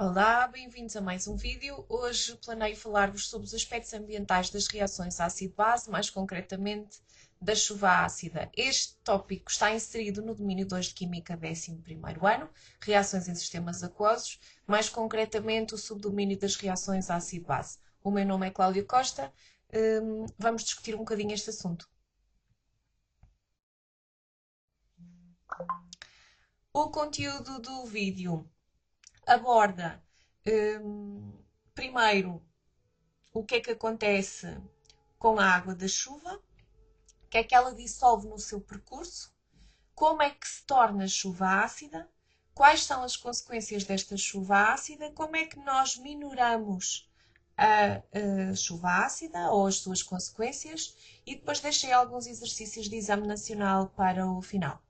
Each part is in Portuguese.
Olá, bem-vindos a mais um vídeo. Hoje planeio falar-vos sobre os aspectos ambientais das reações ácido-base, mais concretamente da chuva ácida. Este tópico está inserido no domínio 2 de Química 11º ano, reações em sistemas aquosos, mais concretamente o subdomínio das reações ácido-base. O meu nome é Cláudia Costa. Vamos discutir um bocadinho este assunto. O conteúdo do vídeo aborda, hum, primeiro, o que é que acontece com a água da chuva, o que é que ela dissolve no seu percurso, como é que se torna chuva ácida, quais são as consequências desta chuva ácida, como é que nós minoramos a chuva ácida ou as suas consequências, e depois deixei alguns exercícios de exame nacional para o final.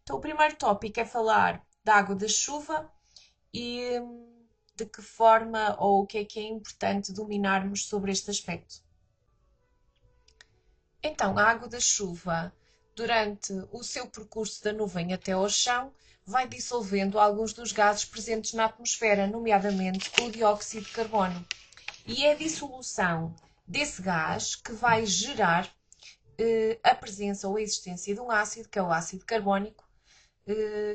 Então, o primeiro tópico é falar da água da chuva e de que forma ou o que é importante dominarmos sobre este aspecto. Então, a água da chuva, durante o seu percurso da nuvem até ao chão, vai dissolvendo alguns dos gases presentes na atmosfera, nomeadamente o dióxido de carbono. E é a dissolução desse gás que vai gerar a presença ou a existência de um ácido, que é o ácido carbónico,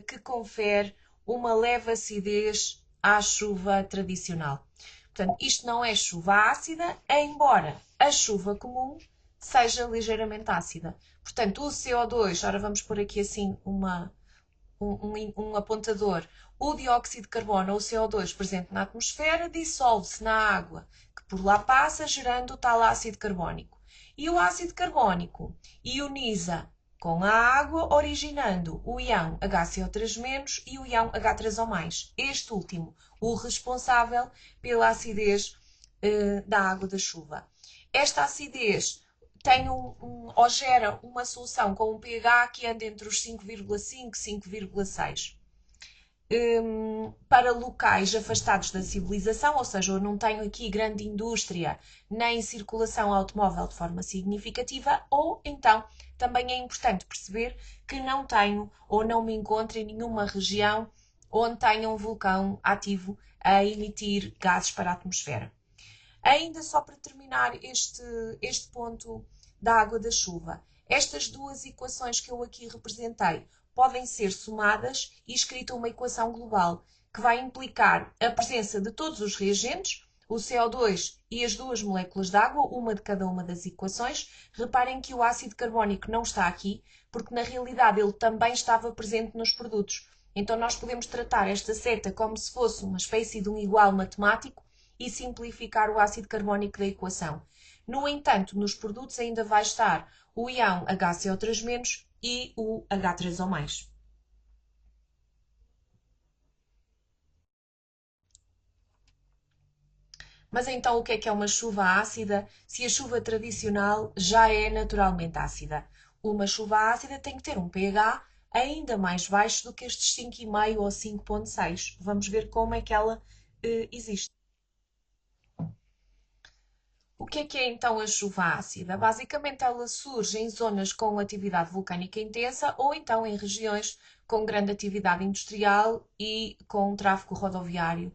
que confere uma leve acidez à chuva tradicional. Portanto, isto não é chuva ácida, embora a chuva comum seja ligeiramente ácida. Portanto, o CO2, ora vamos pôr aqui assim um apontador, o dióxido de carbono ou o CO2 presente na atmosfera dissolve-se na água que por lá passa, gerando o tal ácido carbónico. E o ácido carbónico ioniza com a água, originando o íon HCO3- e o íon H3O+. Este último, o responsável pela acidez da água da chuva. Esta acidez tem ou gera uma solução com um pH que anda entre os 5,5 e 5,6. Para locais afastados da civilização, ou seja, eu não tenho aqui grande indústria nem circulação automóvel de forma significativa, ou então também é importante perceber que não tenho ou não me encontro em nenhuma região onde tenha um vulcão ativo a emitir gases para a atmosfera. Ainda só para terminar este ponto da água da chuva, estas duas equações que eu aqui representei podem ser somadas e escrita uma equação global que vai implicar a presença de todos os reagentes, o CO2 e as duas moléculas de água, uma de cada uma das equações. Reparem que o ácido carbónico não está aqui, porque na realidade ele também estava presente nos produtos. Então nós podemos tratar esta seta como se fosse uma espécie de um igual matemático e simplificar o ácido carbónico da equação. No entanto, nos produtos ainda vai estar o íon HCO3- e o H3O+. Mas então o que é uma chuva ácida, se a chuva tradicional já é naturalmente ácida? Uma chuva ácida tem que ter um pH ainda mais baixo do que estes 5,5 ou 5,6. Vamos ver como é que ela existe. O que é então a chuva ácida? Basicamente, ela surge em zonas com atividade vulcânica intensa ou então em regiões com grande atividade industrial e com tráfego rodoviário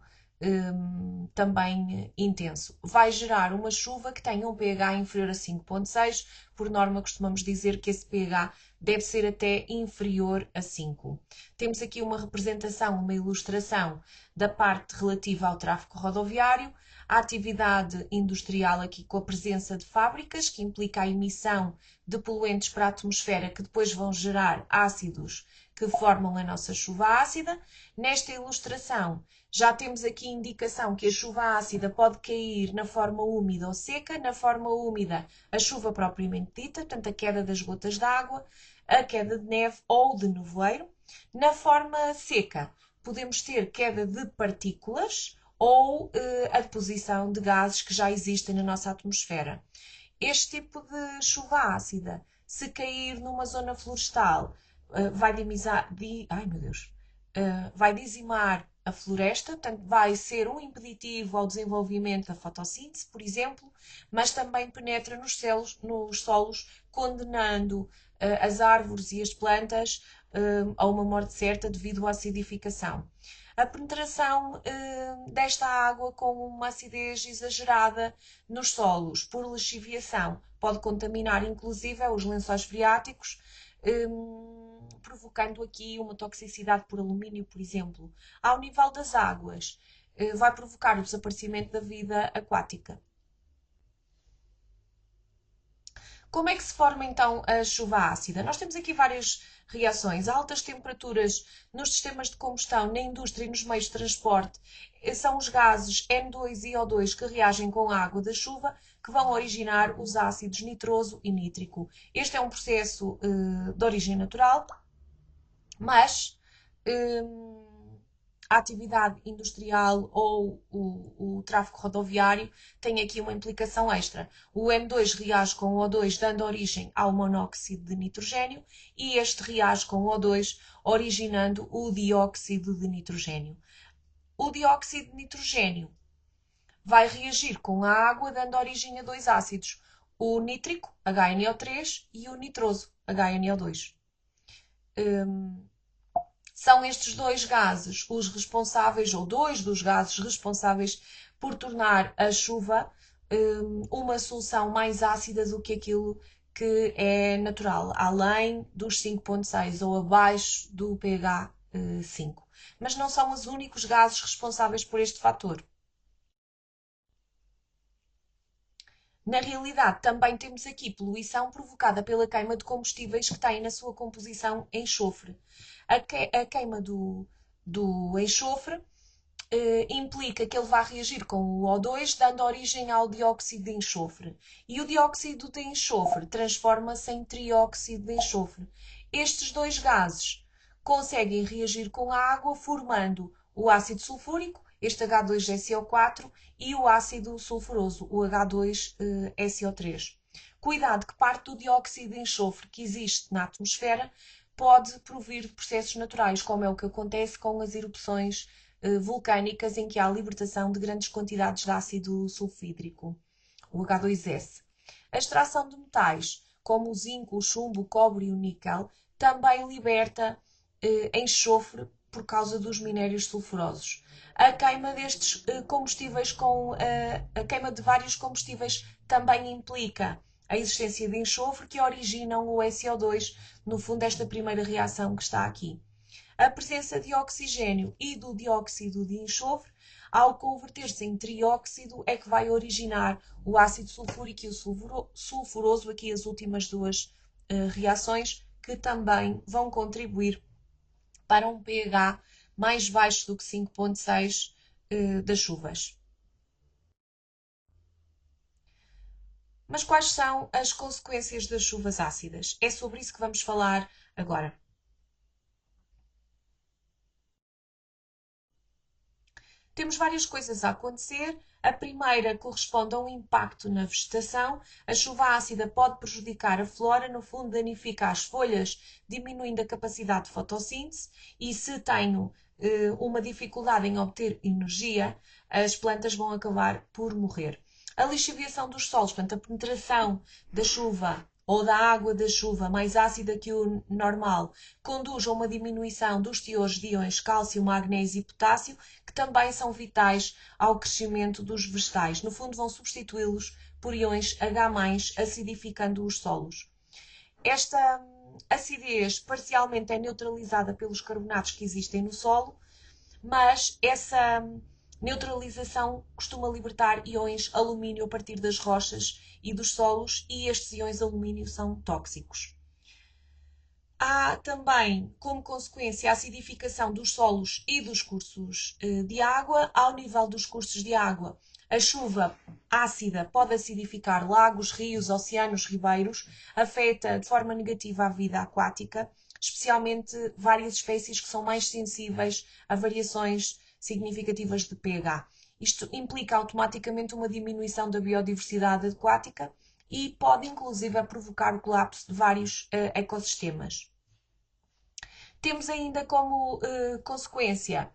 também intenso. Vai gerar uma chuva que tenha um pH inferior a 5,6. Por norma, costumamos dizer que esse pH deve ser até inferior a 5. Temos aqui uma representação, uma ilustração da parte relativa ao tráfego rodoviário, a atividade industrial aqui com a presença de fábricas, que implica a emissão de poluentes para a atmosfera que depois vão gerar ácidos que formam a nossa chuva ácida. Nesta ilustração já temos aqui indicação que a chuva ácida pode cair na forma úmida ou seca. Na forma úmida, a chuva propriamente dita, portanto a queda das gotas de água, a queda de neve ou de nevoeiro. Na forma seca, podemos ter queda de partículas ou a deposição de gases que já existem na nossa atmosfera. Este tipo de chuva ácida, se cair numa zona florestal, vai dizimar a floresta, portanto, vai ser um impeditivo ao desenvolvimento da fotossíntese, por exemplo, mas também penetra nos solos, condenando as árvores e as plantas a uma morte certa devido à acidificação. A penetração desta água com uma acidez exagerada nos solos por lixiviação pode contaminar inclusive os lençóis freáticos, provocando aqui uma toxicidade por alumínio, por exemplo. Ao nível das águas, vai provocar o desaparecimento da vida aquática. Como é que se forma então a chuva ácida? Nós temos aqui várias reações. Altas temperaturas nos sistemas de combustão, na indústria e nos meios de transporte são os gases N2 e O2 que reagem com a água da chuva que vão originar os ácidos nitroso e nítrico. Este é um processo de origem natural, mas a atividade industrial ou o tráfego rodoviário tem aqui uma implicação extra. O M2 reage com o O2 dando origem ao monóxido de nitrogênio e este reage com o O2 originando o dióxido de nitrogênio. O dióxido de nitrogênio vai reagir com a água dando origem a dois ácidos, o nítrico, HNO3, e o nitroso, HNO2. São estes dois gases os responsáveis, ou dois dos gases responsáveis por tornar a chuva uma solução mais ácida do que aquilo que é natural, além dos 5,6 ou abaixo do pH 5. Mas não são os únicos gases responsáveis por este fator. Na realidade, também temos aqui poluição provocada pela queima de combustíveis que têm na sua composição enxofre. A queima do enxofre implica que ele vai reagir com o O2, dando origem ao dióxido de enxofre. E o dióxido de enxofre transforma-se em trióxido de enxofre. Estes dois gases conseguem reagir com a água, formando o ácido sulfúrico, este H2SO4, e o ácido sulfuroso, o H2SO3. Cuidado que parte do dióxido de enxofre que existe na atmosfera pode provir de processos naturais, como é o que acontece com as erupções vulcânicas em que há libertação de grandes quantidades de ácido sulfídrico, o H2S. A extração de metais, como o zinco, o chumbo, o cobre e o níquel, também liberta enxofre por causa dos minérios sulfurosos. A queima destes combustíveis a queima de vários combustíveis também implica a existência de enxofre que originam o SO2, no fundo esta primeira reação que está aqui. A presença de oxigênio e do dióxido de enxofre, ao converter-se em trióxido, é que vai originar o ácido sulfúrico e o sulfuroso, aqui as últimas duas reações, que também vão contribuir para um pH mais baixo do que 5,6 das chuvas. Mas quais são as consequências das chuvas ácidas? É sobre isso que vamos falar agora. Temos várias coisas a acontecer. A primeira corresponde a um impacto na vegetação. A chuva ácida pode prejudicar a flora, no fundo danifica as folhas, diminuindo a capacidade de fotossíntese e se tenho uma dificuldade em obter energia, as plantas vão acabar por morrer. A lixiviação dos solos, portanto, a penetração da chuva ou da água da chuva mais ácida que o normal, conduz a uma diminuição dos teores de íons cálcio, magnésio e potássio, que também são vitais ao crescimento dos vegetais. No fundo, vão substituí-los por íons H+, acidificando os solos. Esta acidez parcialmente é neutralizada pelos carbonatos que existem no solo, mas essa neutralização costuma libertar íons alumínio a partir das rochas e dos solos, e estes íons alumínio são tóxicos. Há também, como consequência, a acidificação dos solos e dos cursos de água. Ao nível dos cursos de água, a chuva ácida pode acidificar lagos, rios, oceanos, ribeiros, afeta de forma negativa a vida aquática, especialmente várias espécies que são mais sensíveis a variações significativas de pH. Isto implica automaticamente uma diminuição da biodiversidade aquática e pode inclusive provocar o colapso de vários ecossistemas. Temos ainda como consequência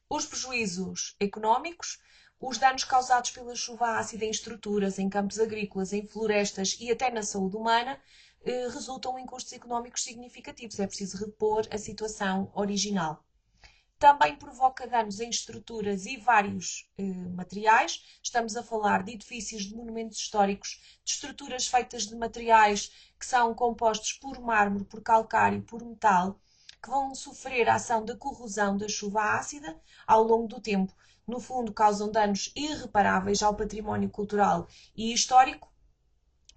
os prejuízos económicos. Os danos causados pela chuva ácida em estruturas, em campos agrícolas, em florestas e até na saúde humana resultam em custos económicos significativos. É preciso repor a situação original. Também provoca danos em estruturas e vários materiais. Estamos a falar de edifícios, de monumentos históricos, de estruturas feitas de materiais que são compostos por mármore, por calcário, por metal, que vão sofrer a ação da corrosão da chuva ácida ao longo do tempo. No fundo, causam danos irreparáveis ao património cultural e histórico,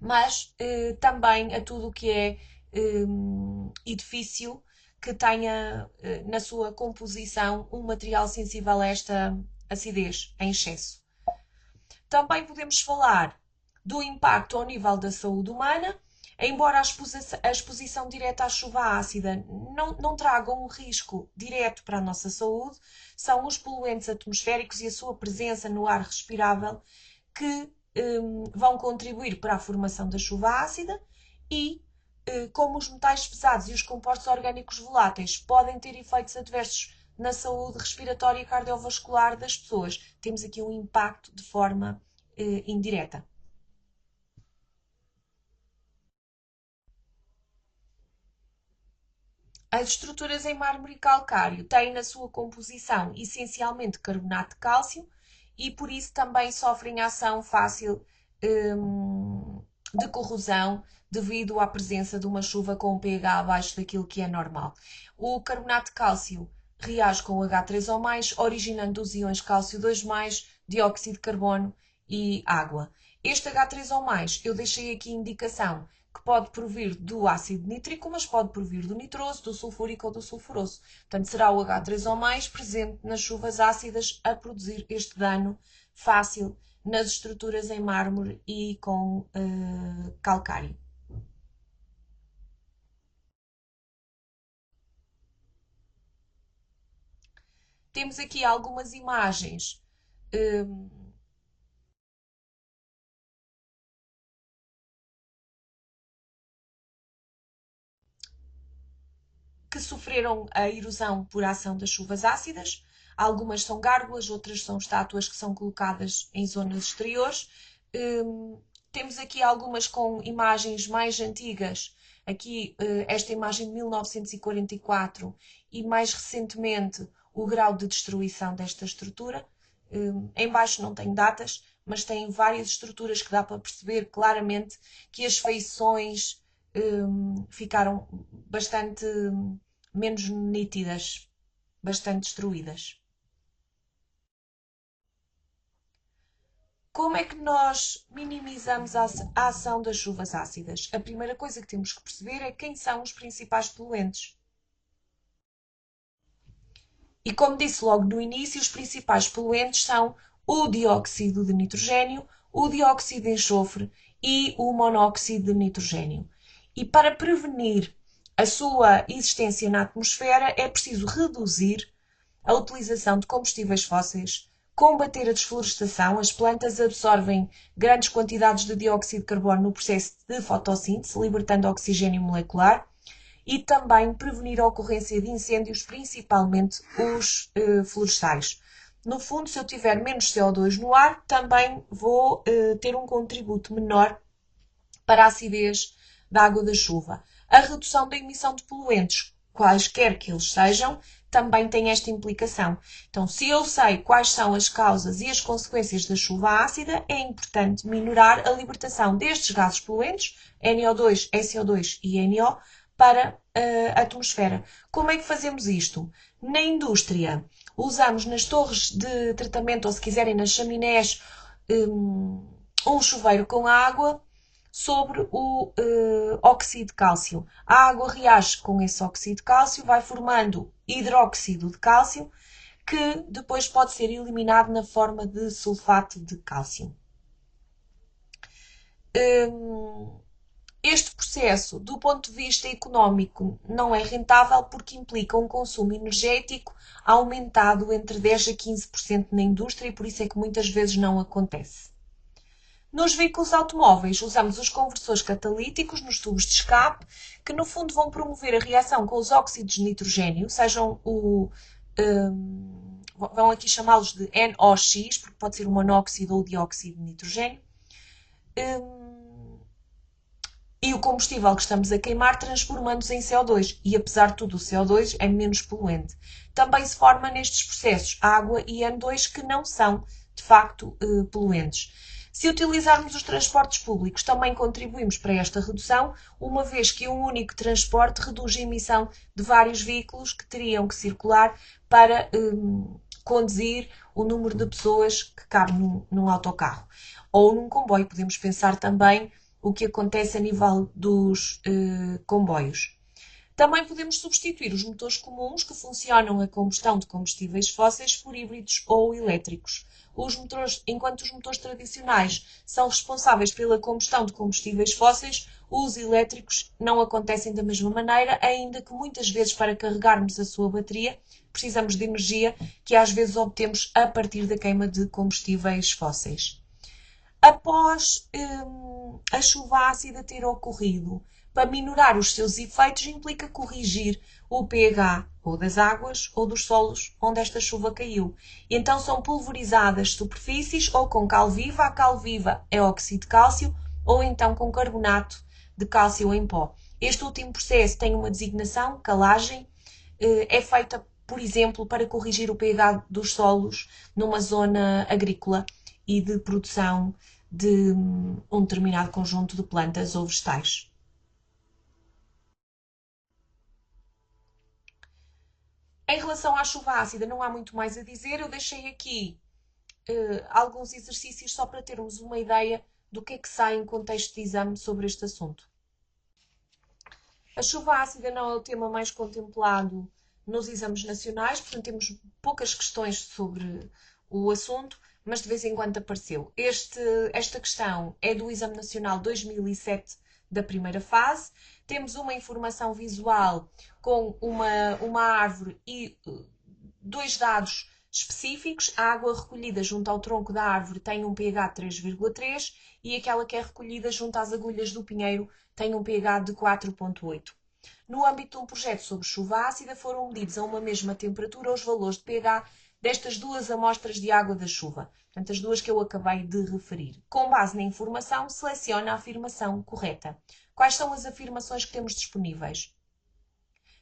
mas também a tudo o que é edifício que tenha na sua composição um material sensível a esta acidez em excesso. Também podemos falar do impacto ao nível da saúde humana. Embora a exposição direta à chuva ácida não traga um risco direto para a nossa saúde, são os poluentes atmosféricos e a sua presença no ar respirável que vão contribuir para a formação da chuva ácida e, como os metais pesados e os compostos orgânicos voláteis podem ter efeitos adversos na saúde respiratória e cardiovascular das pessoas, temos aqui um impacto de forma indireta. As estruturas em mármore e calcário têm na sua composição essencialmente carbonato de cálcio e por isso também sofrem ação fácil de corrosão devido à presença de uma chuva com um pH abaixo daquilo que é normal. O carbonato de cálcio reage com o H3O+, originando os íons cálcio 2+, dióxido de carbono e água. Este H3O+, eu deixei aqui indicação que pode provir do ácido nítrico, mas pode provir do nitroso, do sulfúrico ou do sulfuroso. Portanto, será o H3O+, presente nas chuvas ácidas a produzir este dano fácil nas estruturas em mármore e com calcário. Temos aqui algumas imagens que sofreram a erosão por ação das chuvas ácidas. Algumas são gárgulas, outras são estátuas que são colocadas em zonas exteriores. Temos aqui algumas com imagens mais antigas. Aqui esta imagem de 1944 e mais recentemente o grau de destruição desta estrutura. Em baixo não tem datas, mas tem várias estruturas que dá para perceber claramente que as feições ficaram bastante menos nítidas, bastante destruídas. Como é que nós minimizamos a ação das chuvas ácidas? A primeira coisa que temos que perceber é quem são os principais poluentes. E como disse logo no início, os principais poluentes são o dióxido de nitrogênio, o dióxido de enxofre e o monóxido de nitrogênio. E para prevenir a sua existência na atmosfera é preciso reduzir a utilização de combustíveis fósseis, combater a desflorestação. As plantas absorvem grandes quantidades de dióxido de carbono no processo de fotossíntese, libertando oxigênio molecular, e também prevenir a ocorrência de incêndios, principalmente os florestais. No fundo, se eu tiver menos CO2 no ar, também vou ter um contributo menor para a acidez da água da chuva. A redução da emissão de poluentes, quaisquer que eles sejam, também tem esta implicação. Então, se eu sei quais são as causas e as consequências da chuva ácida, é importante minorar a libertação destes gases poluentes, NO2, SO2 e NO, para a atmosfera. Como é que fazemos isto? Na indústria, usamos nas torres de tratamento, ou se quiserem nas chaminés, um chuveiro com água sobre o óxido de cálcio. A água reage com esse óxido de cálcio, vai formando hidróxido de cálcio, que depois pode ser eliminado na forma de sulfato de cálcio. Este processo, do ponto de vista económico, não é rentável porque implica um consumo energético aumentado entre 10% a 15% na indústria e por isso é que muitas vezes não acontece. Nos veículos automóveis, usamos os conversores catalíticos nos tubos de escape, que no fundo vão promover a reação com os óxidos de nitrogênio, sejam vão aqui chamá-los de NOx, porque pode ser o monóxido ou o dióxido de nitrogênio. E o combustível que estamos a queimar transformando-se em CO2. E apesar de tudo, o CO2 é menos poluente. Também se forma nestes processos água e N2 que não são, de facto, poluentes. Se utilizarmos os transportes públicos, também contribuímos para esta redução, uma vez que um único transporte reduz a emissão de vários veículos que teriam que circular para conduzir o número de pessoas que cabe num autocarro. Ou num comboio. Podemos pensar também o que acontece a nível dos comboios. Também podemos substituir os motores comuns que funcionam a combustão de combustíveis fósseis por híbridos ou elétricos. Enquanto os motores tradicionais são responsáveis pela combustão de combustíveis fósseis, os elétricos não acontecem da mesma maneira, ainda que muitas vezes para carregarmos a sua bateria precisamos de energia que às vezes obtemos a partir da queima de combustíveis fósseis. Após a chuva ácida ter ocorrido, para minorar os seus efeitos implica corrigir o pH ou das águas ou dos solos onde esta chuva caiu. E então são pulverizadas superfícies ou com cal viva. A cal viva é óxido de cálcio ou então com carbonato de cálcio em pó. Este último processo tem uma designação, calagem, é feita, por exemplo, para corrigir o pH dos solos numa zona agrícola e de produção de um determinado conjunto de plantas ou vegetais. Em relação à chuva ácida, não há muito mais a dizer. Eu deixei aqui alguns exercícios só para termos uma ideia do que é que sai em contexto de exame sobre este assunto. A chuva ácida não é o tema mais contemplado nos exames nacionais, portanto temos poucas questões sobre o assunto, mas de vez em quando apareceu. Esta questão é do Exame Nacional 2007 da primeira fase. Temos uma informação visual com uma árvore e dois dados específicos. A água recolhida junto ao tronco da árvore tem um pH de 3,3 e aquela que é recolhida junto às agulhas do pinheiro tem um pH de 4,8. No âmbito de um projeto sobre chuva ácida, foram medidos a uma mesma temperatura os valores de pH destas duas amostras de água da chuva, portanto, as duas que eu acabei de referir. Com base na informação, seleciona a afirmação correta. Quais são as afirmações que temos disponíveis?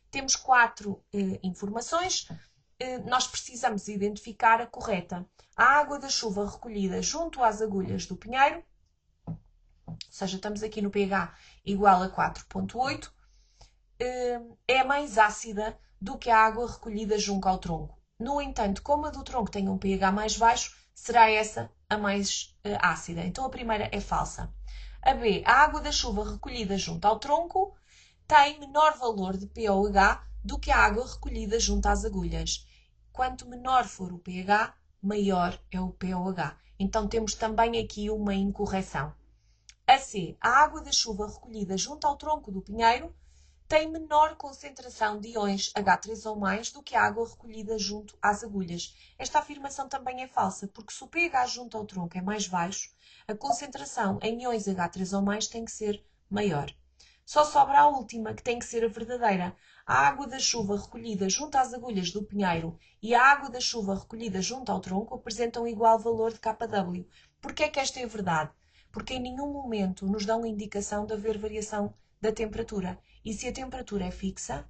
Temos 4 informações. Nós precisamos identificar a correta. A água da chuva recolhida junto às agulhas do pinheiro, ou seja, estamos aqui no pH igual a 4,8, é mais ácida do que a água recolhida junto ao tronco. No entanto, como a do tronco tem um pH mais baixo, será essa a mais ácida. Então a primeira é falsa. A B, a água da chuva recolhida junto ao tronco tem menor valor de pOH do que a água recolhida junto às agulhas. Quanto menor for o pH, maior é o pOH. Então temos também aqui uma incorreção. A C, a água da chuva recolhida junto ao tronco do pinheiro tem menor concentração de íons H3 ou mais do que a água recolhida junto às agulhas. Esta afirmação também é falsa, porque se o pH junto ao tronco é mais baixo, a concentração em íons H3 ou mais tem que ser maior. Só sobra a última, que tem que ser a verdadeira. A água da chuva recolhida junto às agulhas do pinheiro e a água da chuva recolhida junto ao tronco apresentam igual valor de kW. Porquê é que esta é verdade? Porque em nenhum momento nos dão indicação de haver variação da temperatura. E se a temperatura é fixa,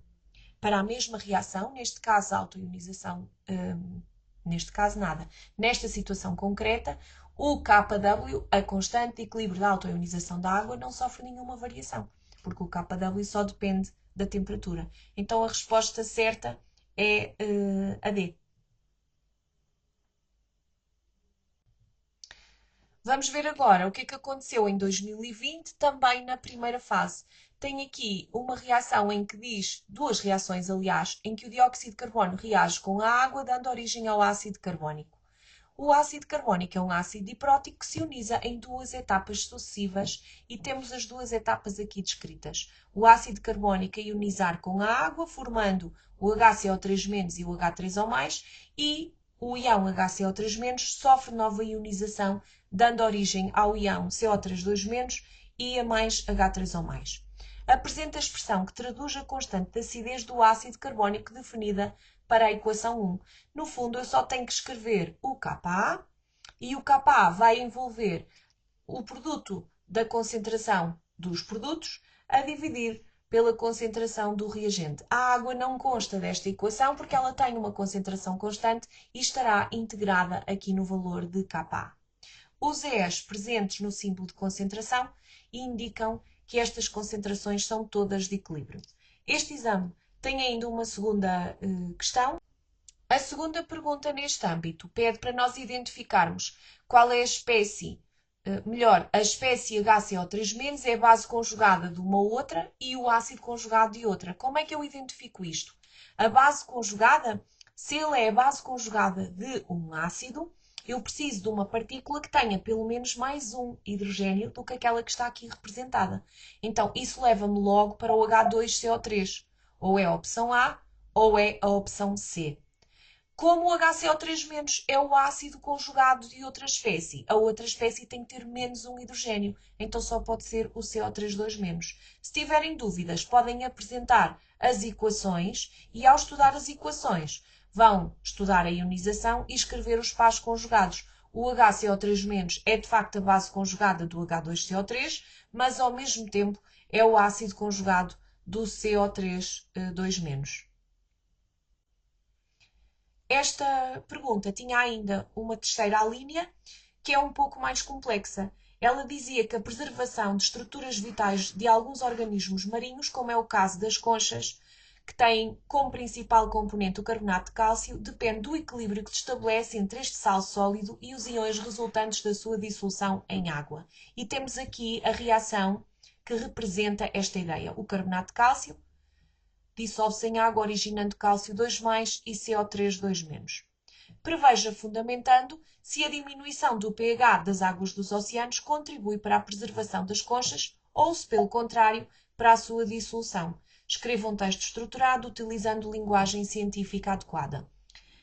para a mesma reação, neste caso a autoionização, neste caso nada, nesta situação concreta, o kW, a constante de equilíbrio da autoionização da água, não sofre nenhuma variação, porque o kW só depende da temperatura. Então a resposta certa é a D. Vamos ver agora o que é que aconteceu em 2020, também na primeira fase. Tem aqui uma reação em que diz, duas reações aliás, em que o dióxido de carbono reage com a água, dando origem ao ácido carbónico. O ácido carbónico é um ácido diprótico que se ioniza em duas etapas sucessivas e temos as duas etapas aqui descritas. O ácido carbónico a ionizar com a água, formando o HCO3- e o H3O+, e o íon HCO3- sofre nova ionização, dando origem ao íon CO3- e a mais H3O+. Apresenta a expressão que traduz a constante de acidez do ácido carbónico definida para a equação 1. No fundo, eu só tenho que escrever o Ka e o Ka vai envolver o produto da concentração dos produtos a dividir pela concentração do reagente. A água não consta desta equação porque ela tem uma concentração constante e estará integrada aqui no valor de Ka. Os E's presentes no símbolo de concentração indicam que estas concentrações são todas de equilíbrio. Este exame tem ainda uma segunda questão. A segunda pergunta neste âmbito pede para nós identificarmos qual é a espécie, a espécie HCO3- é a base conjugada de uma outra e o ácido conjugado de outra. Como é que eu identifico isto? A base conjugada, se ele é a base conjugada de um ácido, eu preciso de uma partícula que tenha pelo menos mais um hidrogênio do que aquela que está aqui representada. Então, isso leva-me logo para o H2CO3. Ou é a opção A ou é a opção C. Como o HCO3- é o ácido conjugado de outra espécie, a outra espécie tem que ter menos um hidrogênio, então só pode ser o CO3-. Se tiverem dúvidas, podem apresentar as equações e, ao estudar as equações, vão estudar a ionização e escrever os pares conjugados. O HCO3- é de facto a base conjugada do H2CO3, mas ao mesmo tempo é o ácido conjugado do CO3-. Esta pergunta tinha ainda uma terceira linha, que é um pouco mais complexa. Ela dizia que a preservação de estruturas vitais de alguns organismos marinhos, como é o caso das conchas, que têm como principal componente o carbonato de cálcio, depende do equilíbrio que se estabelece entre este sal sólido e os íons resultantes da sua dissolução em água. E temos aqui a reação que representa esta ideia. O carbonato de cálcio dissolve-se em água, originando cálcio 2+, e CO3 2-. Preveja, fundamentando, se a diminuição do pH das águas dos oceanos contribui para a preservação das conchas ou se, pelo contrário, para a sua dissolução. Escreva um texto estruturado utilizando linguagem científica adequada.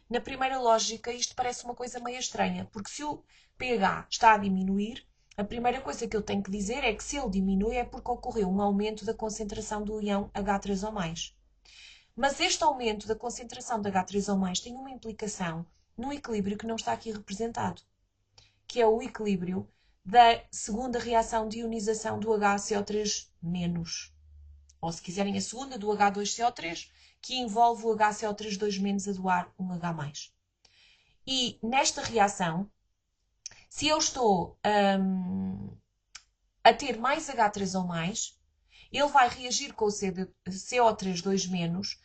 Na primeira lógica, isto parece uma coisa meio estranha, porque se o pH está a diminuir, a primeira coisa que eu tenho que dizer é que se ele diminui é porque ocorreu um aumento da concentração do íon H3 ou mais. Mas este aumento da concentração de H3 ou mais tem uma implicação num equilíbrio que não está aqui representado, que é o equilíbrio da segunda reação de ionização do HCO3-, ou se quiserem a segunda do H2CO3, que envolve o HCO3 2- a doar um H+. E nesta reação, se eu estou a ter mais H3 ou mais, ele vai reagir com o CO3 2-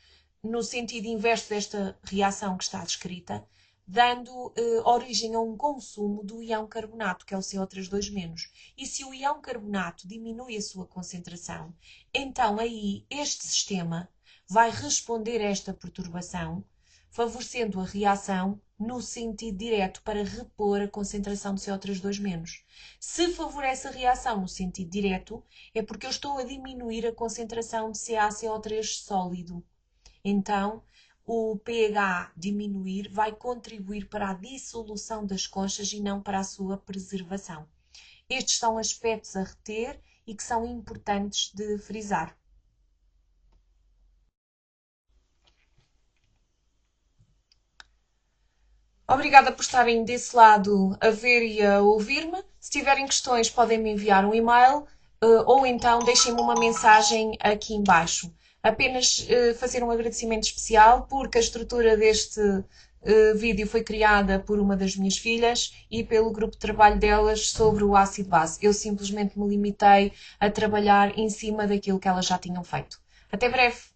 no sentido inverso desta reação que está descrita, dando origem a um consumo do íon carbonato, que é o CO3 2-. E se o íon carbonato diminui a sua concentração, então aí este sistema vai responder a esta perturbação, favorecendo a reação no sentido direto para repor a concentração de CO3 2-. Se favorece a reação no sentido direto, é porque eu estou a diminuir a concentração de CaCO3 sólido. Então, o pH diminuir vai contribuir para a dissolução das conchas e não para a sua preservação. Estes são aspectos a reter e que são importantes de frisar. Obrigada por estarem desse lado a ver e a ouvir-me. Se tiverem questões, podem me enviar um e-mail ou então deixem-me uma mensagem aqui embaixo. Apenas fazer um agradecimento especial porque a estrutura deste vídeo foi criada por uma das minhas filhas e pelo grupo de trabalho delas sobre o ácido base. Eu simplesmente me limitei a trabalhar em cima daquilo que elas já tinham feito. Até breve!